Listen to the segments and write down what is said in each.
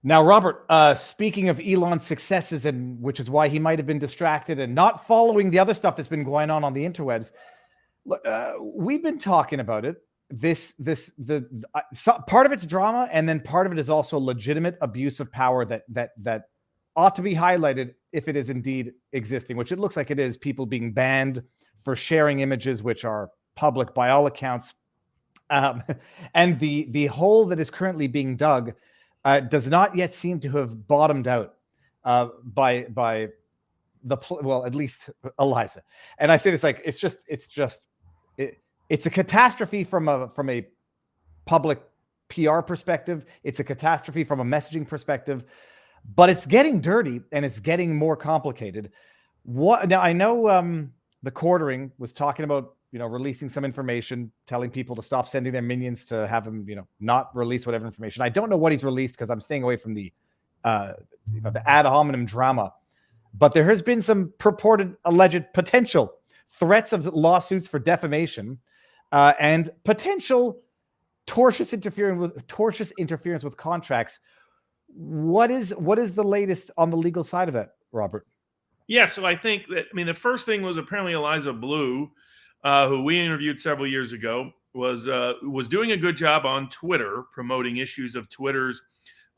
Now, Robert, speaking of Elon's successes, and which is why he might have been distracted and not following the other stuff that's been going on the interwebs, we've been talking about it. Part of it's drama, and then part of it is also legitimate abuse of power that ought to be highlighted if it is indeed existing, which it looks like it is. People being banned for sharing images which are public by all accounts, and the hole that is currently being dug does not yet seem to have bottomed out by at least Eliza. And I say this like it's a catastrophe from a public PR perspective. It's a catastrophe from a messaging perspective, but it's getting dirty and it's getting more complicated. Now I know the Quartering was talking about releasing some information, telling people to stop sending their minions to have him, not release whatever information. I don't know what he's released because I'm staying away from the ad hominem drama. But there has been some purported, alleged, potential threats of lawsuits for defamation and potential tortious interference with contracts. What is the latest on the legal side of that, Robert? Yeah, so I think that the first thing was apparently Eliza Bleu, who we interviewed several years ago, was doing a good job on Twitter promoting issues of Twitter's.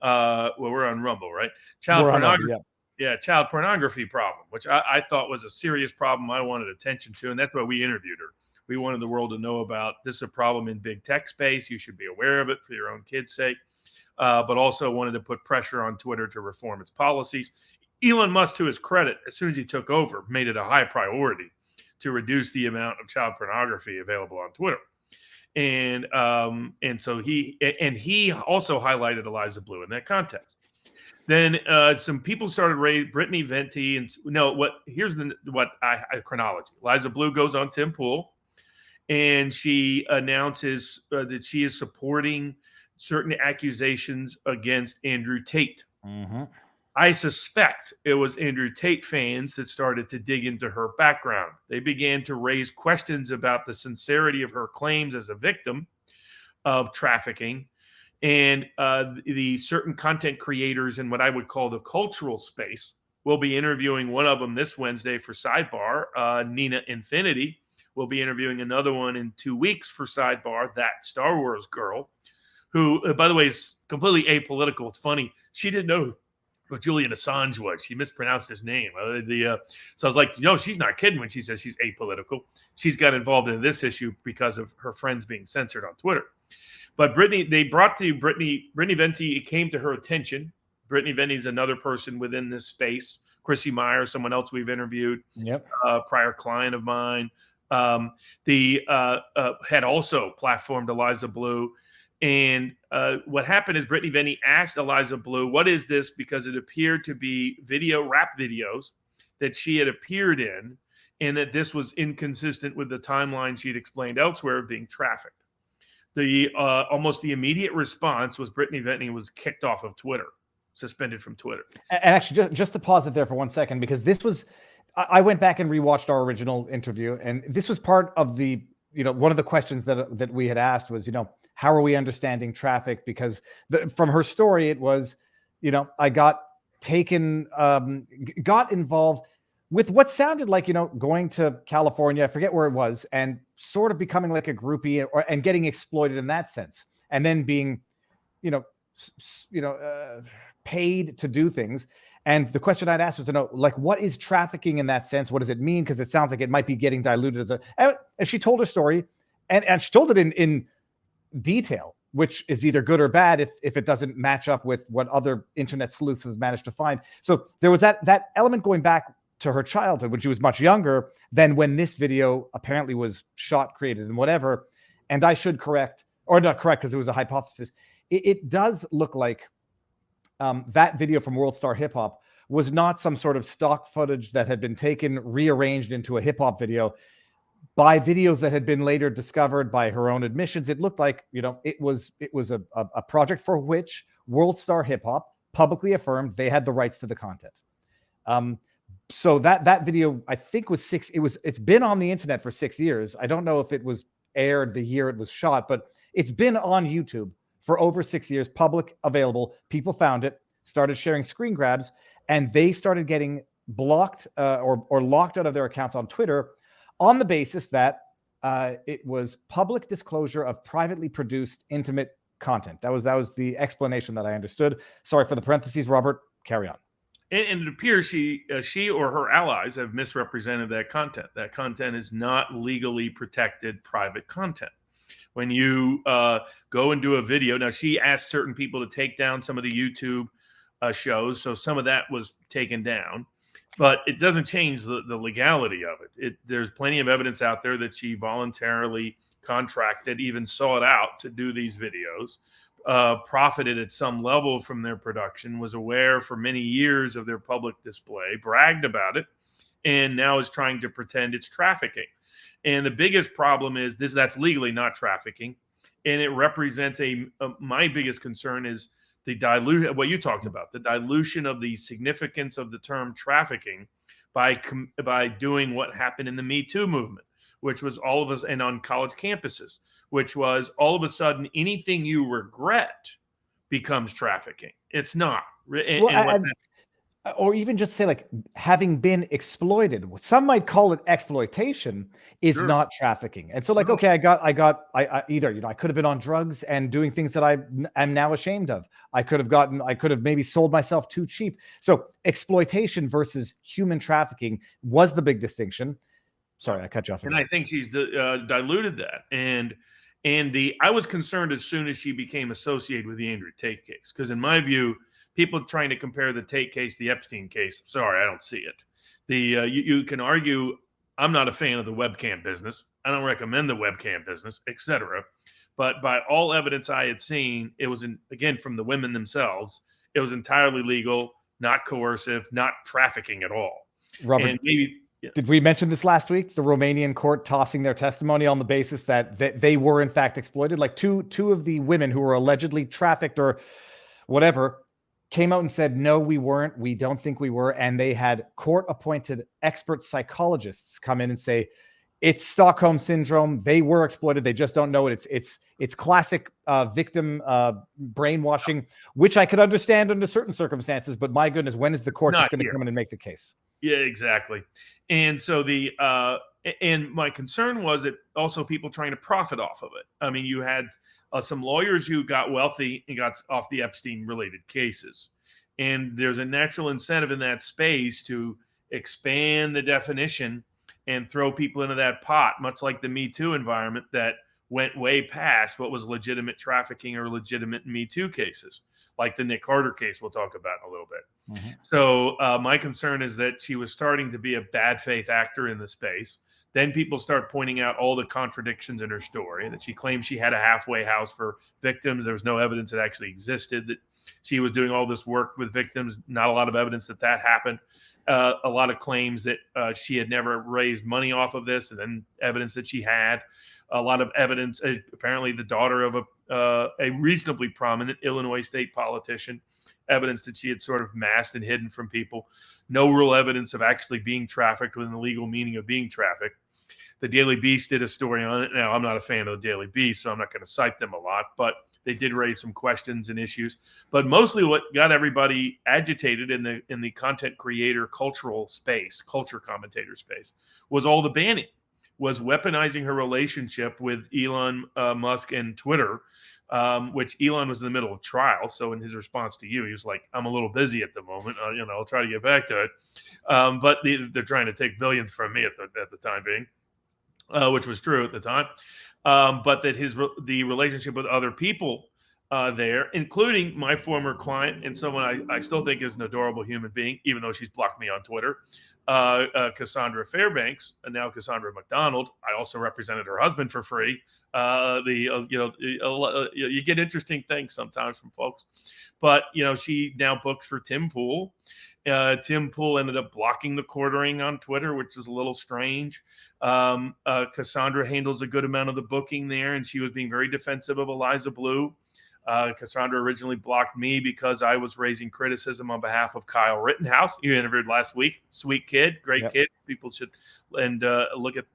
We're on Rumble, right? Child pornography. Child pornography problem, which I thought was a serious problem. I wanted attention to, and that's why we interviewed her. We wanted the world to know about this is a problem in big tech space. You should be aware of it for your own kids' sake, but also wanted to put pressure on Twitter to reform its policies. Elon Musk, to his credit, as soon as he took over, made it a high priority to reduce the amount of child pornography available on Twitter. And so he also highlighted Eliza Bleu in that context. Then some people started raising Brittany Venti, and here's chronology. Eliza Bleu goes on Tim Pool, and she announces that she is supporting certain accusations against Andrew Tate. Mm-hmm. I suspect it was Andrew Tate fans that started to dig into her background. They began to raise questions about the sincerity of her claims as a victim of trafficking. And the certain content creators in what I would call the cultural space will be interviewing one of them this Wednesday for Sidebar. Nina Infinity will be interviewing another one in 2 weeks for Sidebar, that Star Wars girl, who, by the way, is completely apolitical. It's funny. She didn't know what Julian Assange was. She mispronounced his name. So I was like, she's not kidding when she says she's apolitical. She's got involved in this issue because of her friends being censored on Twitter. But Brittany Venti, it came to her attention. Brittany Venti is another person within this space. Chrissy Meyer, someone else we've interviewed, prior client of mine, had also platformed Eliza Bleu. And what happened is Brittany Venti asked Eliza Bleu, what is this? Because it appeared to be rap videos that she had appeared in, and that this was inconsistent with the timeline she'd explained elsewhere of being trafficked. Almost the immediate response was Brittany Venti was kicked off of Twitter, suspended from Twitter. And actually, just to pause it there for 1 second, because this was, I went back and rewatched our original interview, and this was part of the, one of the questions that we had asked was, how are we understanding traffic? Because from her story, it was, I got involved with what sounded like, going to California, I forget where it was, and sort of becoming like a groupie and getting exploited in that sense. And then being, paid to do things. And the question I'd ask was, what is trafficking in that sense? What does it mean? Because it sounds like it might be getting diluted and she told her story and she told it in detail, which is either good or bad if it doesn't match up with what other internet sleuths have managed to find. So there was that element going back to her childhood when she was much younger than when this video apparently was shot, created, and whatever. And I should correct, or not correct because it was a hypothesis. It does look like that video from World Star Hip Hop was not some sort of stock footage that had been taken, rearranged into a hip hop video by videos that had been later discovered by her own admissions. It looked like, it was a project for which World Star Hip Hop publicly affirmed they had the rights to the content. So that video, I think it's been on the internet for 6 years. I don't know if it was aired the year it was shot, but it's been on YouTube for over 6 years, public, available. People found it. started sharing screen grabs, and they started getting blocked or locked out of their accounts on Twitter on the basis that it was public disclosure of privately produced intimate content. That was the explanation that I understood. Sorry for the parentheses, Robert. Carry on. And it appears she or her allies have misrepresented that content. That content is not legally protected private content. When you go and do a video, now she asked certain people to take down some of the YouTube shows, so some of that was taken down, but it doesn't change the legality of it. There's plenty of evidence out there that she voluntarily contracted, even sought out to do these videos, profited at some level from their production, was aware for many years of their public display, bragged about it, and now is trying to pretend it's trafficking. And the biggest problem is that's legally not trafficking. And it represents my biggest concern is what you talked about, the dilution of the significance of the term trafficking by doing what happened in the Me Too movement, which was all of us, and on college campuses, which was all of a sudden anything you regret becomes trafficking. It's not. Or even just say like having been exploited. Some might call it exploitation is not trafficking. And so like, okay, I either, I could have been on drugs and doing things that I am now ashamed of. I could have maybe sold myself too cheap. So exploitation versus human trafficking was the big distinction. Sorry, I cut you off again. And I think she's diluted that. And I was concerned as soon as she became associated with the Andrew Tate case, because in my view, people trying to compare the Tate case, the Epstein case, sorry, I don't see it. You can argue, I'm not a fan of the webcam business. I don't recommend the webcam business, etc. But by all evidence I had seen, it was, again, from the women themselves, it was entirely legal, not coercive, not trafficking at all. Robert, and maybe, did we mention this last week? The Romanian court tossing their testimony on the basis that they were in fact exploited. Like two of the women who were allegedly trafficked or whatever came out and said, no, we weren't. We don't think we were. And they had court-appointed expert psychologists come in and say, it's Stockholm syndrome. They were exploited. They just don't know it. It's classic victim brainwashing, which I could understand under certain circumstances. But my goodness, when is the court just going to come in and make the case? Yeah, exactly. And so and my concern was that also people trying to profit off of it. I mean, you had some lawyers who got wealthy and got off the Epstein-related cases. And there's a natural incentive in that space to expand the definition and throw people into that pot, much like the Me Too environment that went way past what was legitimate trafficking or legitimate Me Too cases, like the Nick Carter case we'll talk about in a little bit. Mm-hmm. So my concern is that she was starting to be a bad faith actor in the space. Then people start pointing out all the contradictions in her story, that she claimed she had a halfway house for victims. There was no evidence it actually existed, that she was doing all this work with victims. Not a lot of evidence that happened. A lot of claims that she had never raised money off of this, and then evidence that she had. A lot of evidence, apparently the daughter of a reasonably prominent Illinois state politician, evidence that she had sort of masked and hidden from people. No real evidence of actually being trafficked within the legal meaning of being trafficked. The Daily Beast did a story on it. Now, I'm not a fan of the Daily Beast, so I'm not going to cite them a lot, but they did raise some questions and issues. But mostly what got everybody agitated in the content creator cultural space, culture commentator space, was all the banning, was weaponizing her relationship with Elon Musk and Twitter, which Elon was in the middle of trial. So in his response to you, he was like, I'm a little busy at the moment. I'll try to get back to it. But they're trying to take billions from me at the time being. Which was true at the time, but that the relationship with other people there, including my former client and someone I still think is an adorable human being, even though she's blocked me on Twitter, Cassandra Fairbanks, and now Cassandra McDonald. I also represented her husband for free. You get interesting things sometimes from folks, but she now books for Tim Pool. Tim Pool ended up blocking the quartering on Twitter, which is a little strange. Cassandra handles a good amount of the booking there, and she was being very defensive of Eliza Bleu. Cassandra originally blocked me because I was raising criticism on behalf of Kyle Rittenhouse. You interviewed last week. Sweet kid, great kid. People should look at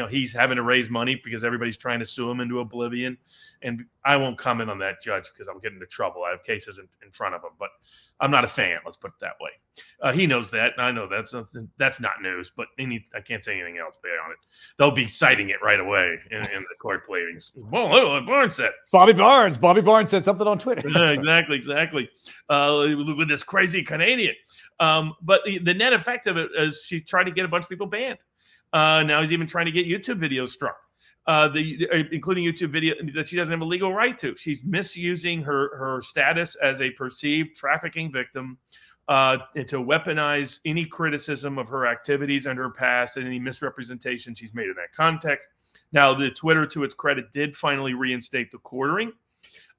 he's having to raise money because everybody's trying to sue him into oblivion. And I won't comment on that, Judge, because I'll get into trouble. I have cases in front of him, but I'm not a fan. Let's put it that way. He knows that. And I know that's not news, but I can't say anything else on it. They'll be citing it right away in the court pleadings. Well, Barnes said. Bobby Barnes said something on Twitter. Exactly. With this crazy Canadian. But the net effect of it is she tried to get a bunch of people banned. Now he's even trying to get YouTube videos struck, including YouTube video that she doesn't have a legal right to. She's misusing her status as a perceived trafficking victim to weaponize any criticism of her activities and her past and any misrepresentation she's made in that context. Now, the Twitter, to its credit, did finally reinstate the quartering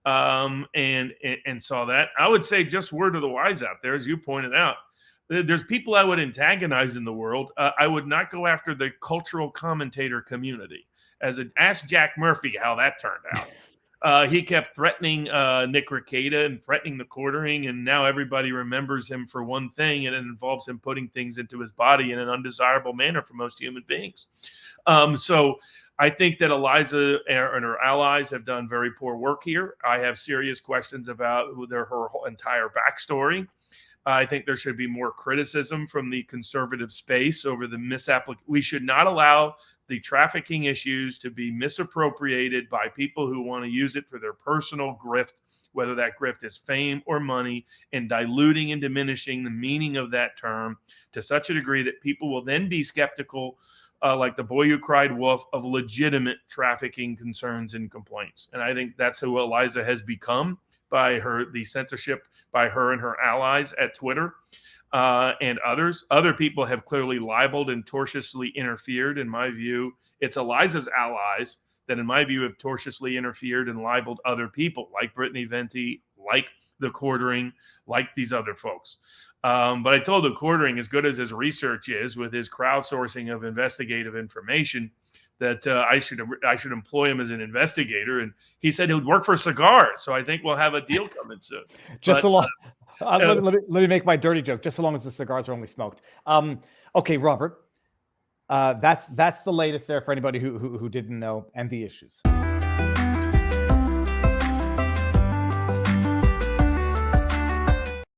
and saw that. I would say just word of the wise out there, as you pointed out. There's people I would antagonize in the world. I would not go after the cultural commentator community. Ask Jack Murphy how that turned out. He kept threatening Nick Rekieta and threatening the quartering, and now everybody remembers him for one thing, and it involves him putting things into his body in an undesirable manner for most human beings. So I think that Eliza and her allies have done very poor work here. I have serious questions about her whole entire backstory. I think there should be more criticism from the conservative space over the misapplication. We should not allow the trafficking issues to be misappropriated by people who want to use it for their personal grift, whether that grift is fame or money, and diluting and diminishing the meaning of that term to such a degree that people will then be skeptical, like the boy who cried wolf, of legitimate trafficking concerns and complaints. And I think that's who Eliza has become by the censorship by her and her allies at Twitter and others. Other people have clearly libeled and tortiously interfered. In my view, it's Eliza's allies that, in my view, have tortiously interfered and libeled other people, like Brittany Venti, like the quartering, like these other folks. But I told the quartering, as good as his research is with his crowdsourcing of investigative information, that I should employ him as an investigator, and he said he would work for cigars. So I think we'll have a deal coming soon. Let me make my dirty joke. Just so long as the cigars are only smoked. Okay, Robert. That's the latest there for anybody who didn't know, and the issues.